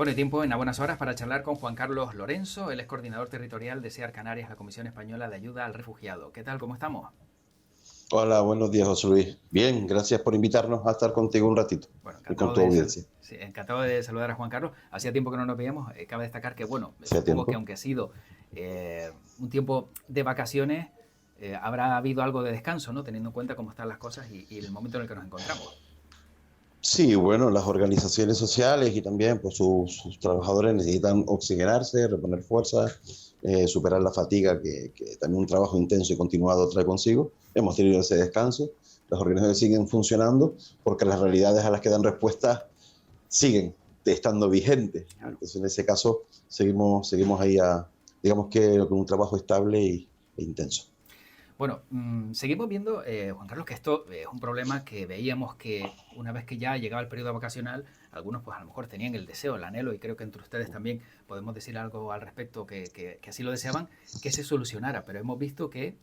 Bueno, y tiempo en a buenas horas para charlar con Juan Carlos Lorenzo, él es coordinador territorial de SEAR Canarias, la Comisión Española de Ayuda al Refugiado. ¿Qué tal? ¿Cómo estamos? Hola, buenos días, José Luis. Bien, gracias por invitarnos a estar contigo un ratito Bueno, y con tu audiencia. sí, encantado de saludar a Juan Carlos. Hacía tiempo que no nos veíamos. Cabe destacar que, bueno, Hace supongo que tiempo. aunque ha sido un tiempo de vacaciones, habrá habido algo de descanso, ¿no? Teniendo en cuenta cómo están las cosas y el momento en el que nos encontramos. Sí, bueno, las organizaciones sociales y también pues, sus trabajadores necesitan oxigenarse, reponer fuerzas, superar la fatiga que también un trabajo intenso y continuado trae consigo. Hemos tenido ese descanso. Las organizaciones siguen funcionando porque las realidades a las que dan respuesta siguen estando vigentes. Claro. Entonces, en ese caso, seguimos ahí digamos que con un trabajo estable e intenso. Bueno, seguimos viendo, Juan Carlos, que esto es un problema que veíamos que una vez que ya llegaba el periodo vacacional, algunos pues a lo mejor tenían el deseo, el anhelo, y creo que entre ustedes también podemos decir algo al respecto que así lo deseaban, que se solucionara. Pero hemos visto que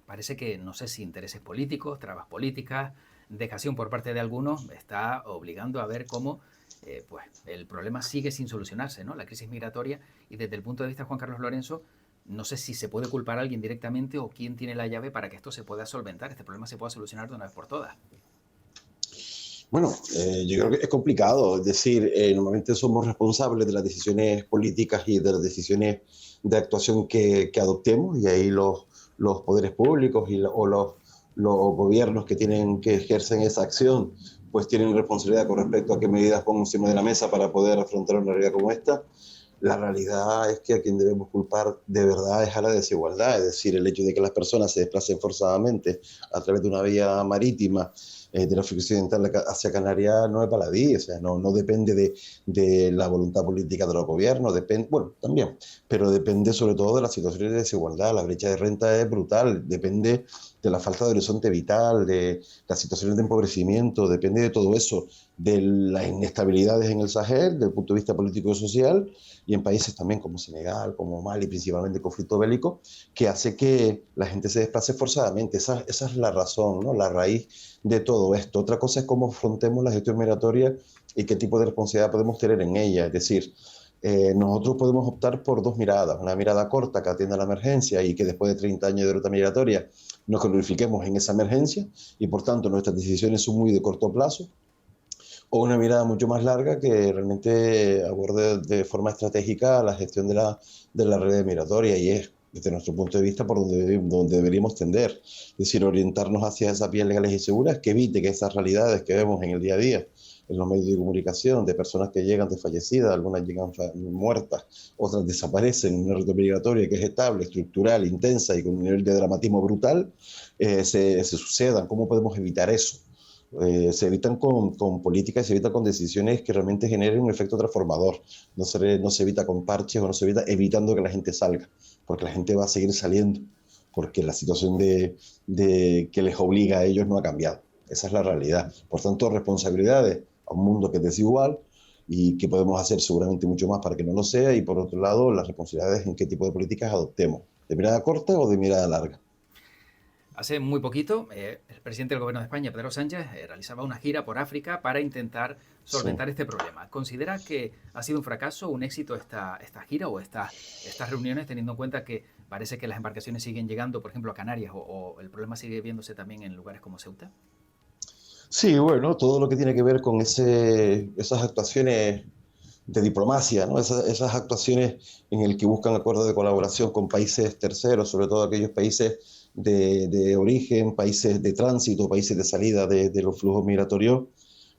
parece que, no sé si intereses políticos, trabas políticas, dejación por parte de algunos, está obligando a ver cómo pues el problema sigue sin solucionarse, ¿no? La crisis migratoria, y desde el punto de vista de Juan Carlos Lorenzo, no sé si se puede culpar a alguien directamente o quién tiene la llave para que esto se pueda solventar, este problema se pueda solucionar de una vez por todas. Bueno, yo creo que es complicado. Es decir, normalmente somos responsables de las decisiones políticas y de las decisiones de actuación que adoptemos, y ahí los poderes públicos o los gobiernos que ejercen esa acción, pues tienen responsabilidad con respecto a qué medidas pongan encima de la mesa para poder afrontar una realidad como esta. La realidad es que a quien debemos culpar de verdad es a la desigualdad, es decir, el hecho de que las personas se desplacen forzadamente a través de una vía marítima de la África Occidental hacia Canarias no es baladí, o sea, no depende de la voluntad política de los gobiernos, depende, bueno, también, pero depende sobre todo de las situaciones de desigualdad. La brecha de renta es brutal, depende de la falta de horizonte vital, de las situaciones de empobrecimiento, depende de todo eso, de las inestabilidades en el Sahel, desde el punto de vista político y social, y en países también como Senegal, como Mali, principalmente conflicto bélico, que hace que la gente se desplace forzadamente. Esa es la razón, ¿no? La raíz de todo esto. Otra cosa es cómo afrontemos la gestión migratoria y qué tipo de responsabilidad podemos tener en ella. Es decir, nosotros podemos optar por dos miradas. Una mirada corta que atienda a la emergencia y que después de 30 años de ruta migratoria nos glorifiquemos en esa emergencia y por tanto nuestras decisiones son muy de corto plazo, o una mirada mucho más larga que realmente aborde de forma estratégica la gestión de la red migratoria, y es, desde nuestro punto de vista, por donde deberíamos tender. Es decir, orientarnos hacia esas vías legales y seguras que evite que esas realidades que vemos en el día a día en los medios de comunicación, de personas que llegan desfallecidas, algunas llegan muertas, otras desaparecen, una red migratoria que es estable, estructural, intensa y con un nivel de dramatismo brutal, se sucedan. ¿Cómo podemos evitar eso? Se evitan con políticas, se evitan con decisiones que realmente generen un efecto transformador. No se evita con parches o no se evita evitando que la gente salga, porque la gente va a seguir saliendo, porque la situación que les obliga a ellos no ha cambiado. Esa es la realidad. Por tanto, responsabilidades a un mundo que es desigual y que podemos hacer seguramente mucho más para que no lo sea, y por otro lado, las responsabilidades en qué tipo de políticas adoptemos, de mirada corta o de mirada larga. Hace muy poquito, el presidente del Gobierno de España, Pedro Sánchez, realizaba una gira por África para intentar Sí. solventar este problema. ¿Considera que ha sido un fracaso, un éxito esta gira o estas reuniones, teniendo en cuenta que parece que las embarcaciones siguen llegando, por ejemplo, a Canarias o el problema sigue viéndose también en lugares como Ceuta? Sí, bueno, todo lo que tiene que ver con esas actuaciones de diplomacia, ¿no? Esas actuaciones en el que buscan acuerdos de colaboración con países terceros, sobre todo aquellos países de origen, países de tránsito, países de salida de los flujos migratorios.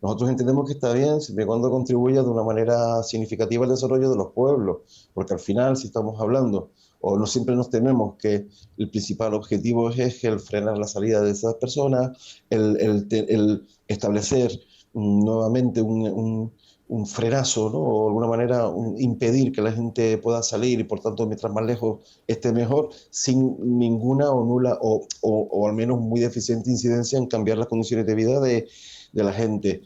Nosotros entendemos que está bien siempre y cuando contribuya de una manera significativa al desarrollo de los pueblos, porque al final, si estamos hablando, o no siempre nos tememos que el principal objetivo es el frenar la salida de esas personas, el establecer nuevamente un frenazo, ¿no? O de alguna manera impedir que la gente pueda salir y por tanto mientras más lejos esté mejor, sin ninguna o nula o al menos muy deficiente incidencia en cambiar las condiciones de vida de la gente.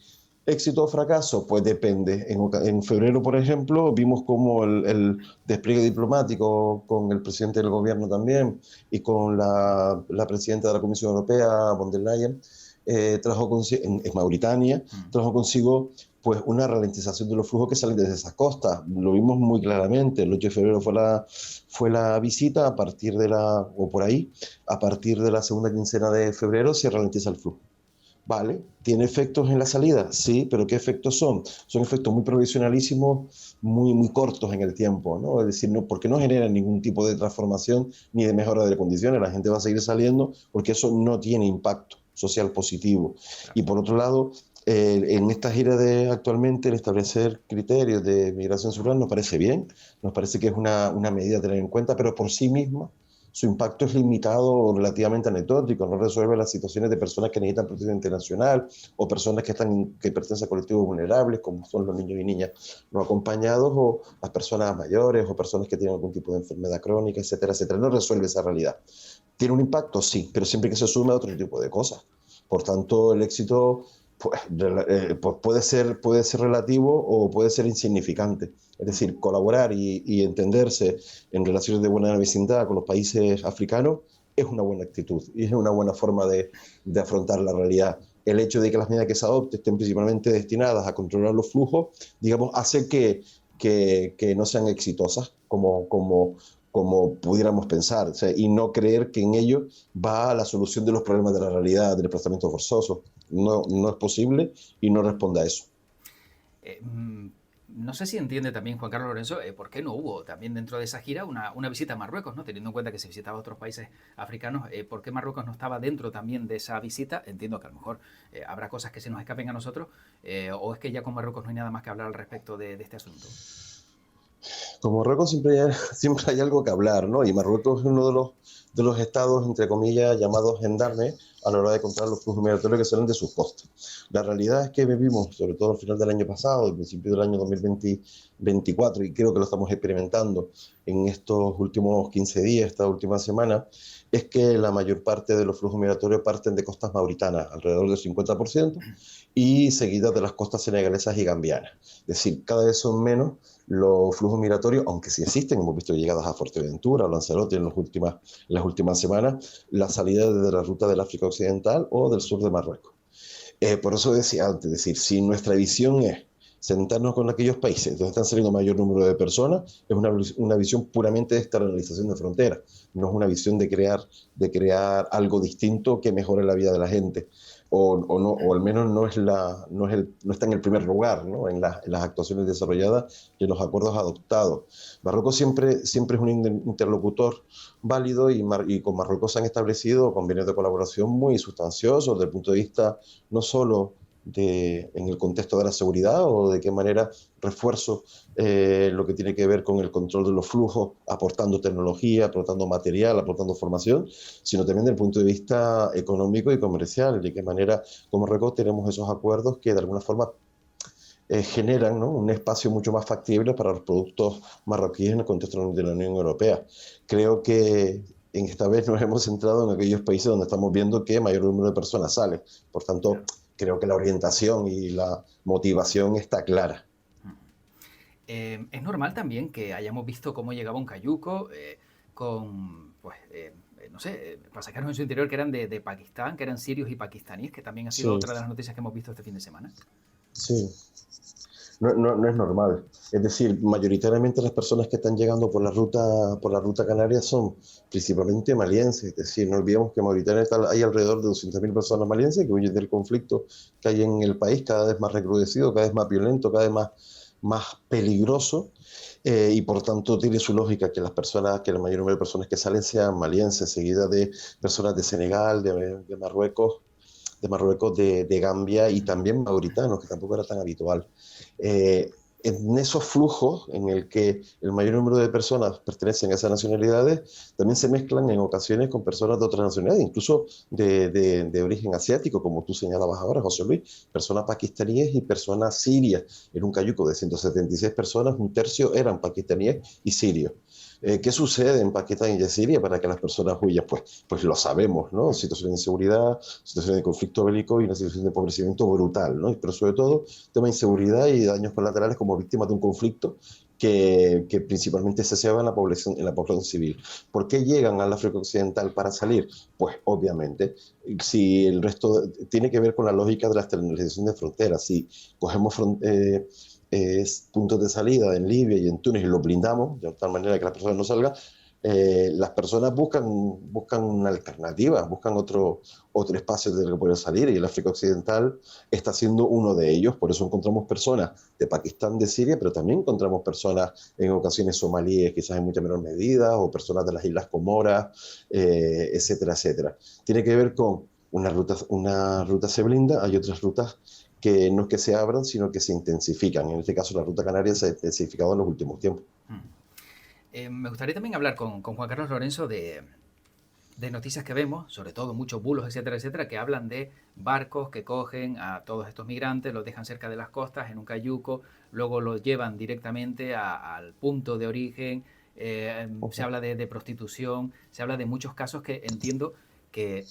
¿Éxito o fracaso? Pues depende. En febrero, por ejemplo, vimos cómo el despliegue diplomático con el presidente del gobierno también y con la presidenta de la Comisión Europea, von der Leyen, trajo consigo, en Mauritania, trajo consigo pues una ralentización de los flujos que salen desde esas costas. Lo vimos muy claramente. El 8 de febrero fue la visita, a partir de o por ahí, a partir de la segunda quincena de febrero se ralentiza el flujo. Vale, ¿tiene efectos en la salida? Sí, pero ¿qué efectos son? Son efectos muy provisionalísimos, muy cortos en el tiempo, ¿no? Es decir, no, porque no generan ningún tipo de transformación ni de mejora de condiciones. La gente va a seguir saliendo porque eso no tiene impacto social positivo. Y por otro lado, en esta gira de actualmente, el establecer criterios de migración rural nos parece bien, nos parece que es una medida a tener en cuenta, pero por sí misma su impacto es limitado o relativamente anecdótico, no resuelve las situaciones de personas que necesitan protección internacional o personas que pertenecen a colectivos vulnerables, como son los niños y niñas no acompañados, o las personas mayores o personas que tienen algún tipo de enfermedad crónica, etcétera, etcétera. No resuelve esa realidad. ¿Tiene un impacto? Sí, pero siempre que se sume a otro tipo de cosas. Por tanto, el éxito pues puede ser relativo o puede ser insignificante. Es decir, colaborar y entenderse en relaciones de buena vecindad con los países africanos es una buena actitud y es una buena forma de afrontar la realidad. El hecho de que las medidas que se adopten estén principalmente destinadas a controlar los flujos, digamos, hace que no sean exitosas como pudiéramos pensar, o sea, y no creer que en ello va la solución de los problemas de la realidad, del desplazamiento forzoso. No es posible y no responde a eso. Eh, mm, no sé si entiende también Juan Carlos Lorenzo por qué no hubo también dentro de esa gira una visita a Marruecos, ¿no? Teniendo en cuenta que se visitaba a otros países africanos, ¿por qué Marruecos no estaba dentro también de esa visita? Entiendo que a lo mejor habrá cosas que se nos escapen a nosotros, o es que ya con Marruecos no hay nada más que hablar al respecto de este asunto. Con Marruecos siempre hay algo que hablar, ¿no? Y Marruecos es uno de los estados, entre comillas, llamados gendarmes a la hora de controlar los flujos migratorios que salen de sus costas. La realidad es que vivimos, sobre todo al final del año pasado, al principio del año 2024, y creo que lo estamos experimentando en estos últimos 15 días, esta última semana, es que la mayor parte de los flujos migratorios parten de costas mauritanas, alrededor del 50%, y seguidas de las costas senegalesas y gambianas. Es decir, cada vez son menos los flujos migratorios, aunque sí existen, hemos visto llegadas a Fuerteventura o Lanzarote en las últimas semanas, la salida desde la ruta del África Occidental o del sur de Marruecos. Por eso decía antes, es decir, si nuestra visión es sentarnos con aquellos países donde están saliendo mayor número de personas, es una visión puramente de externalización de fronteras, no es una visión de crear algo distinto que mejore la vida de la gente. No, o al menos no está en el primer lugar, ¿no? En las actuaciones desarrolladas y en los acuerdos adoptados. Marruecos siempre es un interlocutor válido y con Marruecos se han establecido convenios de colaboración muy sustanciosos desde el punto de vista no solo en el contexto de la seguridad o de qué manera refuerzo lo que tiene que ver con el control de los flujos, aportando tecnología, aportando material, aportando formación, sino también desde el punto de vista económico y comercial, de qué manera como Marruecos tenemos esos acuerdos que de alguna forma generan, ¿no?, un espacio mucho más factible para los productos marroquíes en el contexto de la Unión Europea. Creo que en esta vez nos hemos centrado en aquellos países donde estamos viendo que mayor número de personas sale. Por tanto, Claro. creo que la orientación y la motivación está clara. Es normal también que hayamos visto cómo llegaba un cayuco con, pues, no sé, pasajeros en su interior que eran de Pakistán, que eran sirios y pakistaníes, que también ha sido Sí, otra de las noticias que hemos visto este fin de semana. sí. No es normal. Es decir, mayoritariamente las personas que están llegando por la ruta canaria son principalmente malienses. Es decir, no olvidemos que en Mauritania hay alrededor de 200.000 personas malienses que huyen del conflicto que hay en el país, cada vez más recrudecido, cada vez más violento, cada vez más peligroso. Y por tanto tiene su lógica que que la mayor número de personas que salen sean malienses, seguidas de personas de Senegal, de Marruecos, de Gambia y también mauritanos, que tampoco era tan habitual. Eh, en esos flujos en el que el mayor número de personas pertenecen a esas nacionalidades, también se mezclan en ocasiones con personas de otras nacionalidades, incluso de origen asiático, como tú señalabas ahora, José Luis, personas pakistaníes y personas sirias. En un cayuco de 176 personas, un tercio eran pakistaníes y sirios. ¿Qué sucede en Pakistán y en Siria para que las personas huyan? Pues lo sabemos, ¿no? Situación de inseguridad, situación de conflicto bélico y una situación de empobrecimiento brutal, ¿no? Pero sobre todo, tema de inseguridad y daños colaterales como víctimas de un conflicto que principalmente se ceba en la población civil. ¿Por qué llegan al África Occidental para salir? Pues obviamente, si el resto tiene que ver con la lógica de la externalización de fronteras. Si cogemos puntos de salida en Libia y en Túnez y los blindamos de tal manera que las personas no salgan, las personas buscan una alternativa, buscan otro espacio del que poder salir, y el África Occidental está siendo uno de ellos. Por eso encontramos personas de Pakistán, de Siria, pero también encontramos personas en ocasiones somalíes, quizás en mucha menor medida, o personas de las Islas Comoras, etcétera, etcétera. Tiene que ver con una ruta se blinda, hay otras rutas que no es que se abran, sino que se intensifican. En este caso, la ruta canaria se ha intensificado en los últimos tiempos. Me gustaría también hablar con Juan Carlos Lorenzo de noticias que vemos, sobre todo muchos bulos, etcétera, etcétera, que hablan de barcos que cogen a todos estos migrantes, los dejan cerca de las costas en un cayuco, luego los llevan directamente al punto de origen. Se habla de prostitución, se habla de muchos casos que entiendo que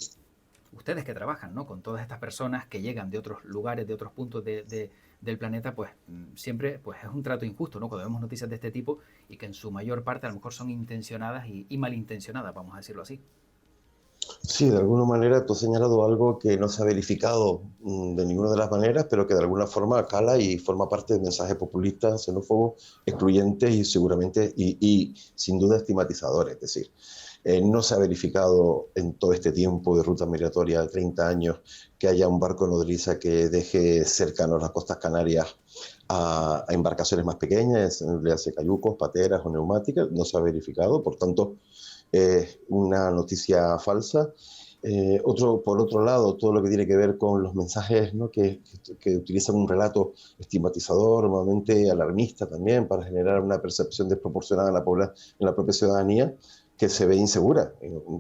ustedes que trabajan, ¿no?, con todas estas personas que llegan de otros lugares, de otros puntos del planeta, pues siempre pues es un trato injusto, ¿no?, cuando vemos noticias de este tipo y que en su mayor parte a lo mejor son intencionadas y malintencionadas, vamos a decirlo así. Sí, de alguna manera tú has señalado algo que no se ha verificado de ninguna de las maneras, pero que de alguna forma cala y forma parte del mensaje populista, xenófobo, excluyente y seguramente y sin duda estigmatizador. Es decir, no se ha verificado en todo este tiempo de ruta migratoria de 30 años que haya un barco nodriza que deje cercanos las costas canarias a embarcaciones más pequeñas, le hace cayucos, pateras o neumáticas. No se ha verificado, por tanto, es una noticia falsa. Por otro lado, todo lo que tiene que ver con los mensajes, ¿no?, que utilizan un relato estigmatizador, normalmente alarmista también, para generar una percepción desproporcionada en la propia ciudadanía, que se ve insegura.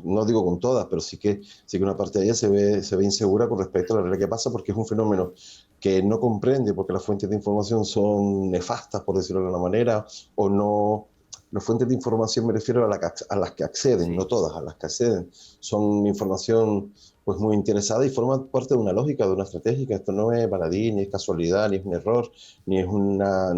No digo con todas, pero sí que una parte de ella se ve insegura con respecto a la realidad que pasa, porque es un fenómeno que no comprende, porque las fuentes de información son nefastas, por decirlo de alguna manera, o no. Las fuentes de información, me refiero a las que acceden, no Sí. todas, a las que acceden. Son información pues muy interesada y forman parte de una lógica, de una estrategia. Esto no es baladí, ni es casualidad, ni es un error, ni es una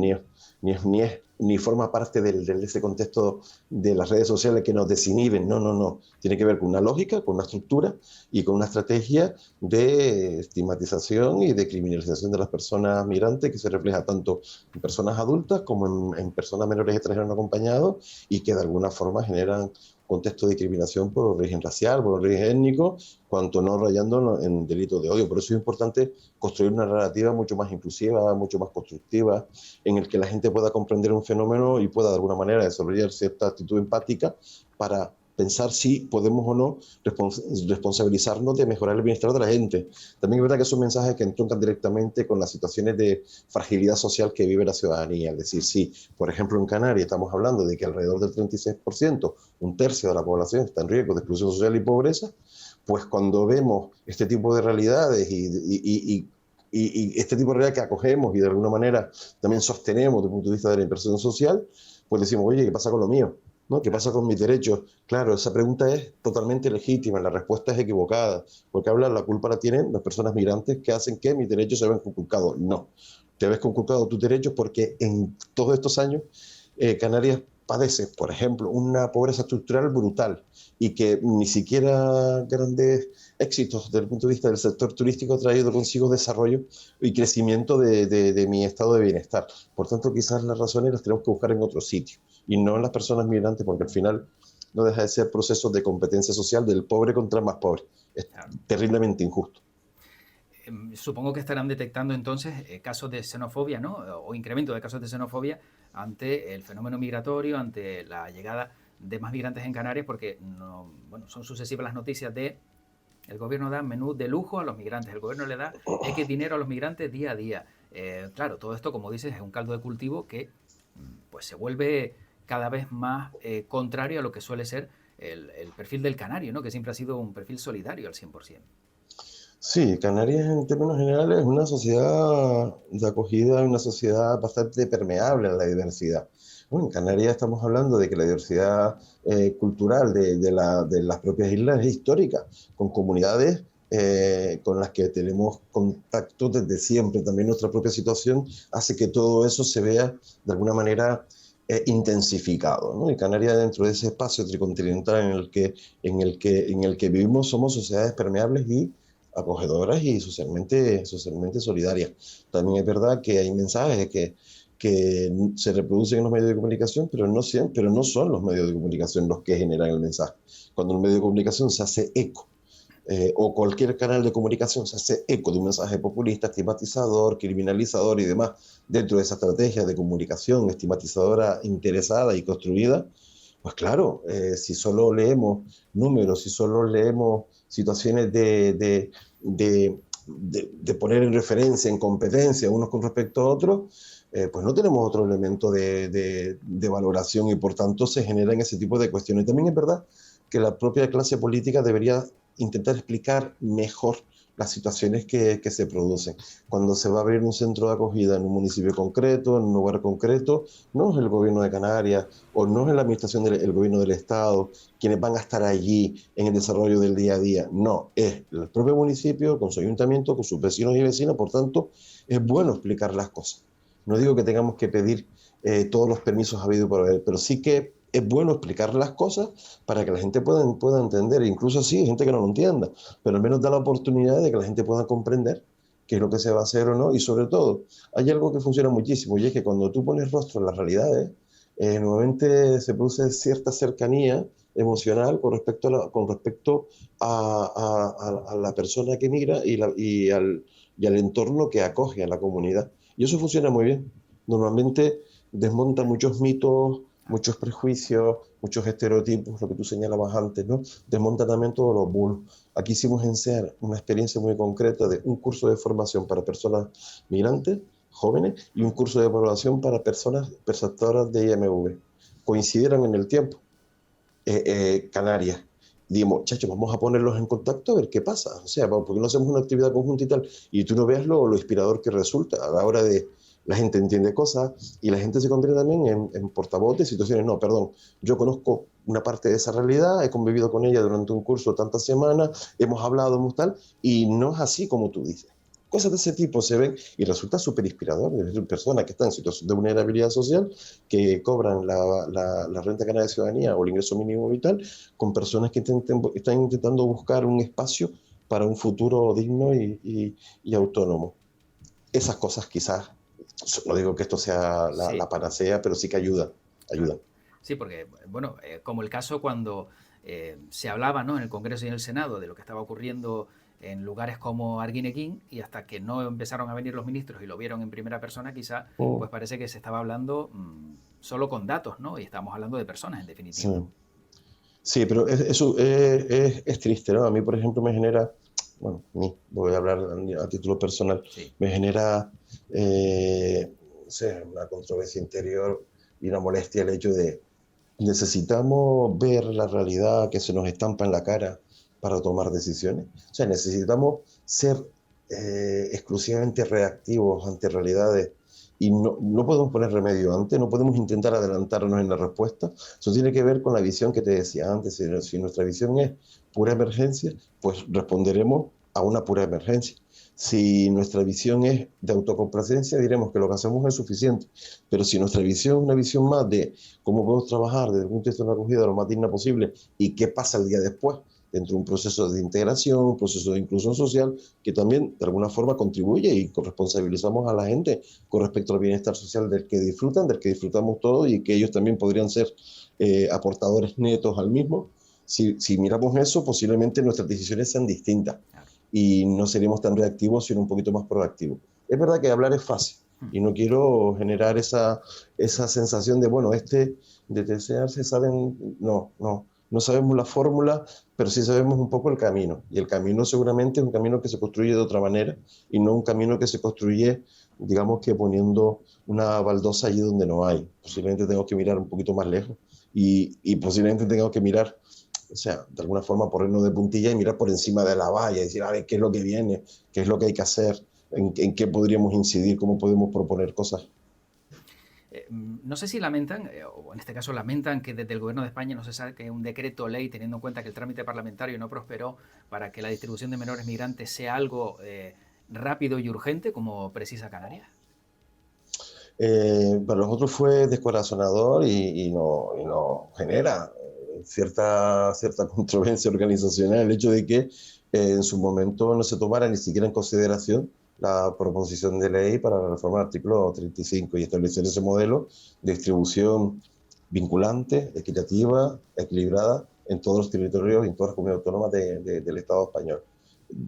ni forma parte de ese contexto de las redes sociales que nos desinhiben. No, no, no. Tiene que ver con una lógica, con una estructura y con una estrategia de estigmatización y de criminalización de las personas migrantes, que se refleja tanto en personas adultas como en personas menores extranjeros no acompañados, y que de alguna forma generan contexto de discriminación por origen racial, por origen étnico, cuanto no rayando en delitos de odio. Por eso es importante construir una narrativa mucho más inclusiva, mucho más constructiva, en el que la gente pueda comprender un fenómeno y pueda de alguna manera desarrollar cierta actitud empática para pensar si podemos o no responsabilizarnos de mejorar el bienestar de la gente. También es verdad que son mensajes que entroncan directamente con las situaciones de fragilidad social que vive la ciudadanía. Es decir, si, por ejemplo, en Canarias estamos hablando de que alrededor del 36%, un tercio de la población, está en riesgo de exclusión social y pobreza, pues cuando vemos este tipo de realidades y este tipo de realidad que acogemos y de alguna manera también sostenemos desde el punto de vista de la inversión social, pues decimos, oye, ¿qué pasa con lo mío? ¿No? ¿Qué pasa con mis derechos? Claro, esa pregunta es totalmente legítima, la respuesta es equivocada, porque la culpa la tienen las personas migrantes que hacen que mis derechos se vean conculcados. No, te ves conculcado tus derechos porque en todos estos años Canarias padece, por ejemplo, una pobreza estructural brutal, y que ni siquiera grandes éxitos desde el punto de vista del sector turístico ha traído consigo desarrollo y crecimiento de mi estado de bienestar. Por tanto, quizás las razones las tenemos que buscar en otro sitio y no en las personas migrantes, porque al final no deja de ser procesos de competencia social del pobre contra el más pobre. Es Claro. terriblemente injusto. Supongo que estarán detectando entonces casos de xenofobia, ¿no?, o incremento de casos de xenofobia ante el fenómeno migratorio, ante la llegada de más migrantes en Canarias, porque no, bueno, son sucesivas las noticias de el gobierno da menú de lujo a los migrantes, el gobierno le da X dinero a los migrantes día a día. Claro, todo esto, como dices, es un caldo de cultivo que pues se vuelve cada vez más contrario a lo que suele ser el perfil del canario, ¿no?, que siempre ha sido un perfil solidario al 100%. Sí, Canarias en términos generales es una sociedad de acogida, una sociedad bastante permeable a la diversidad. Bueno, en Canarias estamos hablando de que la diversidad cultural de las propias islas es histórica, con comunidades con las que tenemos contacto desde siempre. También nuestra propia situación hace que todo eso se vea de alguna manera intensificado, ¿no? Y Canarias, dentro de ese espacio tricontinental en el que vivimos, somos sociedades permeables y acogedoras y socialmente solidarias. También es verdad que hay mensajes que se reproducen en los medios de comunicación, pero no siempre, pero no son los medios de comunicación los que generan el mensaje. Cuando un medio de comunicación se hace eco, o cualquier canal de comunicación se hace eco de un mensaje populista, estigmatizador, criminalizador y demás, dentro de esa estrategia de comunicación estigmatizadora, interesada y construida, pues claro, si solo leemos números, si solo leemos situaciones de poner en referencia, en competencia unos con respecto a otros, pues no tenemos otro elemento de valoración y por tanto se generan ese tipo de cuestiones. También es verdad que la propia clase política debería intentar explicar mejor las situaciones que se producen. Cuando se va a abrir un centro de acogida en un municipio concreto, en un lugar concreto, no es el gobierno de Canarias o no es la administración del gobierno del Estado quienes van a estar allí en el desarrollo del día a día. No, es el propio municipio con su ayuntamiento, con sus vecinos y vecinas. Por tanto, es bueno explicar las cosas. No digo que tengamos que pedir todos los permisos habidos por haber, pero sí que es bueno explicar las cosas para que la gente pueda entender. Incluso así, hay gente que no lo entienda, pero al menos da la oportunidad de que la gente pueda comprender qué es lo que se va a hacer o no. Y sobre todo, hay algo que funciona muchísimo y es que cuando tú pones rostro en las realidades, nuevamente se produce cierta cercanía emocional con respecto a la persona que migra y al entorno que acoge a la comunidad. Y eso funciona muy bien. Normalmente desmonta muchos mitos, muchos prejuicios, muchos estereotipos, lo que tú señalabas antes, ¿no? Desmonta también todos los bulos. Aquí hicimos en SEAR una experiencia muy concreta de un curso de formación para personas migrantes, jóvenes, y un curso de formación para personas perceptoras de IMV. Coincidieron en el tiempo, Canarias. Dijimos, chacho, vamos a ponerlos en contacto a ver qué pasa. O sea, ¿por qué no hacemos una actividad conjunta y tal? Y tú no veas lo inspirador que resulta a la hora de la gente entiende cosas y la gente se convierte también en portavoz de situaciones. No, perdón, yo conozco una parte de esa realidad, he convivido con ella durante un curso tantas semanas, hemos hablado, hemos tal, y no es así como tú dices. Cosas de ese tipo se ven y resulta súper inspirador. Personas que están en situación de vulnerabilidad social, que cobran la renta canaria de ciudadanía o el ingreso mínimo vital, con personas que están intentando buscar un espacio para un futuro digno y autónomo. Esas cosas quizás, no digo que esto sea Sí, la panacea, pero sí que ayuda, claro. ayuda. Sí, porque, bueno, como el caso cuando se hablaba, ¿no?, en el Congreso y en el Senado de lo que estaba ocurriendo en lugares como Arguineguín y hasta que no empezaron a venir los ministros y lo vieron en primera persona, quizá, Mm, pues parece que se estaba hablando solo con datos, ¿no? Y estamos hablando de personas, en sí. definitiva. Sí, pero eso es triste, ¿no? A mí, por ejemplo, me genera, bueno, voy a hablar a título personal, Sí. me genera, no sé, una controversia interior y una molestia el hecho de necesitamos ver la realidad que se nos estampa en la cara para tomar decisiones. O sea, necesitamos ser exclusivamente reactivos ante realidades y no podemos poner remedio antes, no podemos intentar adelantarnos en la respuesta. Eso tiene que ver con la visión que te decía antes. Si nuestra visión es pura emergencia, pues responderemos a una pura emergencia. Si nuestra visión es de autocomplacencia, diremos que lo que hacemos es suficiente. Pero si nuestra visión es una visión más de cómo podemos trabajar desde el punto de vista de una acogida lo más digna posible y qué pasa el día después, dentro de un proceso de integración, un proceso de inclusión social, que también de alguna forma contribuye y corresponsabilizamos a la gente con respecto al bienestar social del que disfrutan, del que disfrutamos todos y que ellos también podrían ser aportadores netos al mismo. Si miramos eso, posiblemente nuestras decisiones sean distintas Claro. y no seríamos tan reactivos, sino un poquito más proactivos. Es verdad que hablar es fácil y no quiero generar esa sensación de, bueno, de TCA se saben, no sabemos la fórmula, pero sí sabemos un poco el camino. Y el camino seguramente es un camino que se construye de otra manera y no un camino que se construye, digamos que poniendo una baldosa allí donde no hay. Posiblemente tengo que mirar un poquito más lejos y posiblemente tengo que mirar, o sea, de alguna forma ponernos de puntilla y mirar por encima de la valla y decir, a ver, qué es lo que viene, qué es lo que hay que hacer, en qué podríamos incidir, cómo podemos proponer cosas. No sé si lamentan, o en este caso lamentan que desde el gobierno de España no se saque un decreto ley teniendo en cuenta que el trámite parlamentario no prosperó para que la distribución de menores migrantes sea algo rápido y urgente como precisa Canarias. Para nosotros fue descorazonador y no genera cierta controversia organizacional el hecho de que en su momento no se tomara ni siquiera en consideración la proposición de ley para la reforma del artículo 35 y establecer ese modelo de distribución vinculante, equitativa, equilibrada en todos los territorios y en todas las comunidades autónomas del Estado español.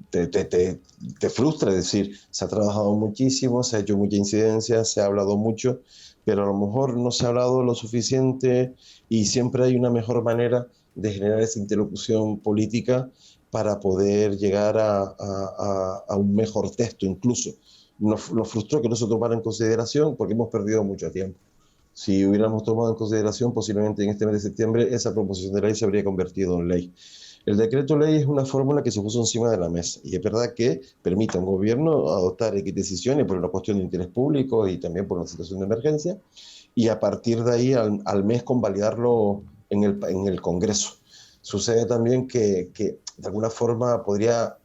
Te, te, te, te frustra, es decir, se ha trabajado muchísimo, se ha hecho mucha incidencia, se ha hablado mucho, pero a lo mejor no se ha hablado lo suficiente y siempre hay una mejor manera de generar esa interlocución política para poder llegar a un mejor texto incluso. Nos frustró que no se tomara en consideración porque hemos perdido mucho tiempo. Si hubiéramos tomado en consideración, posiblemente en este mes de septiembre, esa proposición de ley se habría convertido en ley. El decreto ley es una fórmula que se puso encima de la mesa y es verdad que permite a un gobierno adoptar X decisiones por una cuestión de interés público y también por una situación de emergencia y a partir de ahí al mes convalidarlo en el Congreso. Sucede también que de alguna forma podría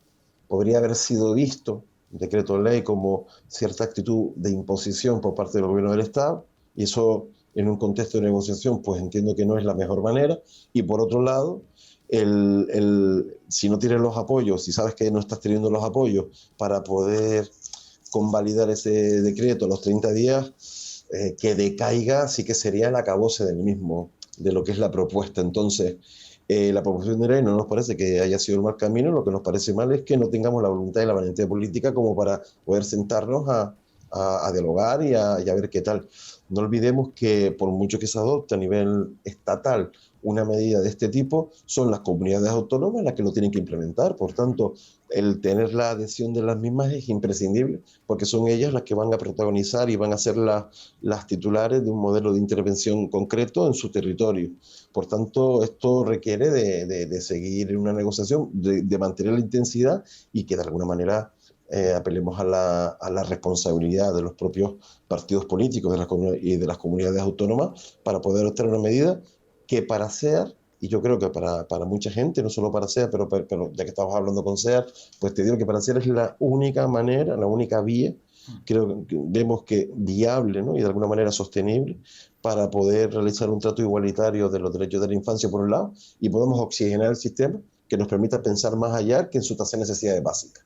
haber sido visto el decreto ley como cierta actitud de imposición por parte del gobierno del Estado y eso en un contexto de negociación pues entiendo que no es la mejor manera y por otro lado si no tienes los apoyos, si sabes que no estás teniendo los apoyos para poder convalidar ese decreto a los 30 días, que decaiga sí que sería el acabose del mismo, de lo que es la propuesta. Entonces, la proposición de ley no nos parece que haya sido el mal camino, lo que nos parece mal es que no tengamos la voluntad y la valentía política como para poder sentarnos a dialogar y a ver qué tal. No olvidemos que por mucho que se adopte a nivel estatal una medida de este tipo, son las comunidades autónomas las que lo tienen que implementar. Por tanto, el tener la adhesión de las mismas es imprescindible, porque son ellas las que van a protagonizar y van a ser las titulares de un modelo de intervención concreto en su territorio. Por tanto, esto requiere de seguir en una negociación, de mantener la intensidad y que de alguna manera apelemos a la responsabilidad de los propios partidos políticos y de las comunidades autónomas para poder adoptar una medida que para SEAR, y yo creo que para mucha gente, no solo para SEAR, pero ya que estamos hablando con SEAR, pues te digo que para SEAR es la única manera, la única vía, creo que vemos que viable, ¿no? Y de alguna manera sostenible para poder realizar un trato igualitario de los derechos de la infancia por un lado y podemos oxigenar el sistema que nos permita pensar más allá que en su tasa de necesidades básicas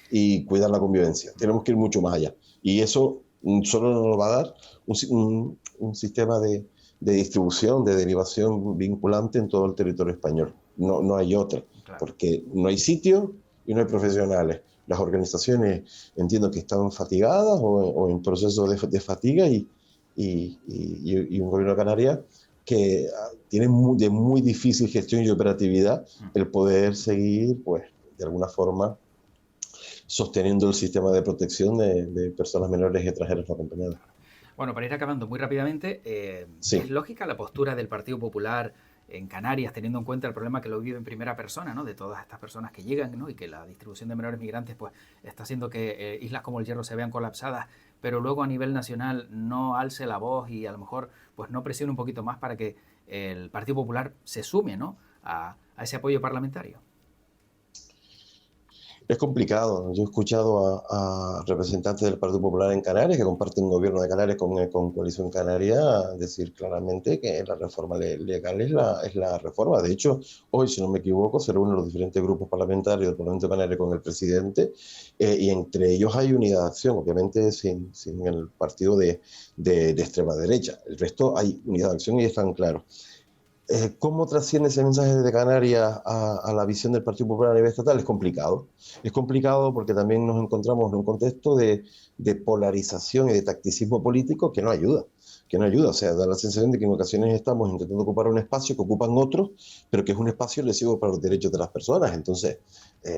y cuidar la convivencia. Tenemos que ir mucho más allá. Y eso solo nos va a dar un sistema de distribución, de derivación vinculante en todo el territorio español. No hay otra, claro. Porque no hay sitio y no hay profesionales. Las organizaciones entiendo que están fatigadas o en proceso de fatiga y un gobierno de Canarias que tiene de muy difícil gestión y operatividad el poder seguir, pues, de alguna forma, sosteniendo el sistema de protección de personas menores y extranjeras no acompañadas. Bueno, para ir acabando muy rápidamente, sí. ¿Es lógica la postura del Partido Popular en Canarias, teniendo en cuenta el problema que lo vive en primera persona, ¿no? De todas estas personas que llegan, ¿no? Y que la distribución de menores migrantes pues está haciendo que islas como el Hierro se vean colapsadas, pero luego a nivel nacional no alce la voz y a lo mejor pues no presione un poquito más para que el Partido Popular se sume, ¿no? a ese apoyo parlamentario? Es complicado. Yo he escuchado a representantes del Partido Popular en Canarias que comparten un gobierno de Canarias con Coalición Canaria decir claramente que la reforma legal es la reforma. De hecho, hoy, si no me equivoco, se reúnen los diferentes grupos parlamentarios del Parlamento de Canarias con el presidente y entre ellos hay unidad de acción, obviamente sin el partido de extrema derecha. El resto hay unidad de acción y están claros. ¿Cómo trasciende ese mensaje desde Canarias a la visión del Partido Popular a nivel estatal? Es complicado. Es complicado porque también nos encontramos en un contexto de polarización y de tacticismo político que no ayuda. O sea, da la sensación de que en ocasiones estamos intentando ocupar un espacio que ocupan otros, pero que es un espacio lesivo para los derechos de las personas. Entonces,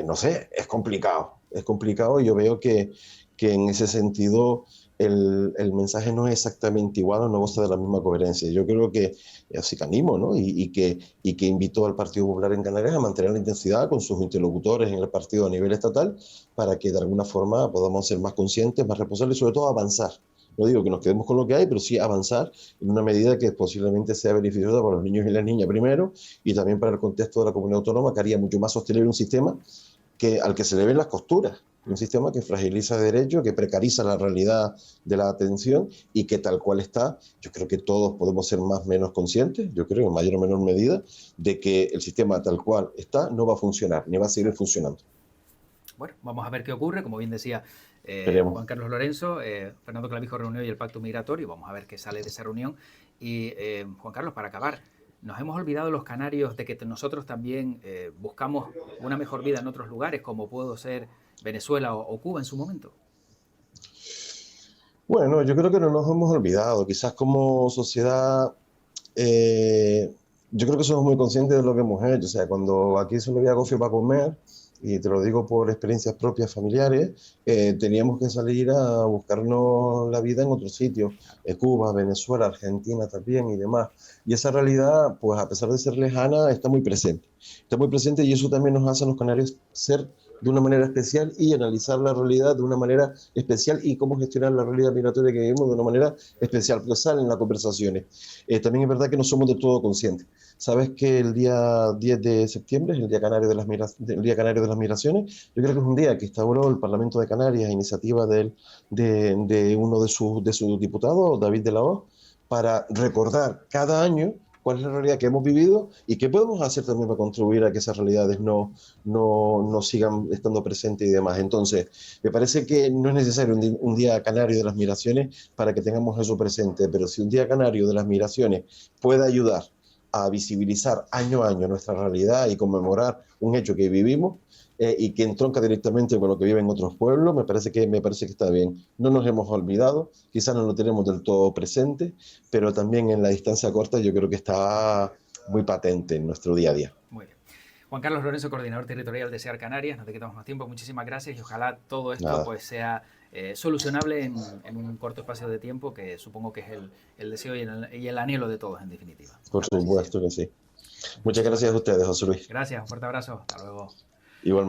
no sé, es complicado. Es complicado y yo veo que en ese sentido el mensaje no es exactamente igual o no goza de la misma coherencia. Yo creo que, así que animo, ¿no? Y que invitó al Partido Popular en Canarias a mantener la intensidad con sus interlocutores en el partido a nivel estatal para que de alguna forma podamos ser más conscientes, más responsables y sobre todo avanzar. No digo que nos quedemos con lo que hay, pero sí avanzar en una medida que posiblemente sea beneficiosa para los niños y las niñas primero y también para el contexto de la comunidad autónoma, que haría mucho más sostenible un sistema al que se le ven las costuras. Un sistema que fragiliza derechos, que precariza la realidad de la atención y que tal cual está, yo creo que todos podemos ser más o menos conscientes, yo creo en mayor o menor medida, de que el sistema tal cual está no va a funcionar, ni va a seguir funcionando. Bueno, vamos a ver qué ocurre. Como bien decía Esperemos. Juan Carlos Lorenzo, Fernando Clavijo reunió hoy el Pacto Migratorio. Vamos a ver qué sale de esa reunión. Y Juan Carlos, para acabar, nos hemos olvidado los canarios de que nosotros también buscamos una mejor vida en otros lugares, como pudo ser Venezuela o Cuba en su momento. Bueno, yo creo que no nos hemos olvidado. Quizás como sociedad, eh, yo creo que somos muy conscientes de lo que hemos hecho. O sea, cuando aquí solo había gofio para comer, y te lo digo por experiencias propias familiares, teníamos que salir a buscarnos la vida en otros sitios, Cuba, Venezuela, Argentina también y demás. Y esa realidad, pues a pesar de ser lejana, está muy presente. Está muy presente y eso también nos hace a los canarios ser de una manera especial y analizar la realidad de una manera especial y cómo gestionar la realidad migratoria que vivimos de una manera especial, porque salen las conversaciones. También es verdad que no somos de todo conscientes. Sabes que el día 10 de septiembre es el Día Canario de el Día Canario de las Migraciones. Yo creo que es un día que instauró el Parlamento de Canarias a iniciativa de uno de sus diputados, David de la Hoz, para recordar cada año cuál es la realidad que hemos vivido y qué podemos hacer también para contribuir a que esas realidades no sigan estando presentes y demás. Entonces, me parece que no es necesario un día canario de las migraciones para que tengamos eso presente, pero si un día canario de las migraciones puede ayudar a visibilizar año a año nuestra realidad y conmemorar un hecho que vivimos y que entronca directamente con lo que viven otros pueblos, me parece que está bien. No nos hemos olvidado, quizás no lo tenemos del todo presente, pero también en la distancia corta yo creo que está muy patente en nuestro día a día. Muy bien. Juan Carlos Lorenzo, coordinador territorial de SEAR Canarias, no te quitamos más tiempo, muchísimas gracias y ojalá todo esto Nada, pues sea solucionable en un corto espacio de tiempo, que supongo que es el deseo y el anhelo de todos en definitiva. por Ojalá así sea. supuesto que sí. Muchas Muchísimas gracias a ustedes, José Luis. gracias, un fuerte abrazo, hasta luego.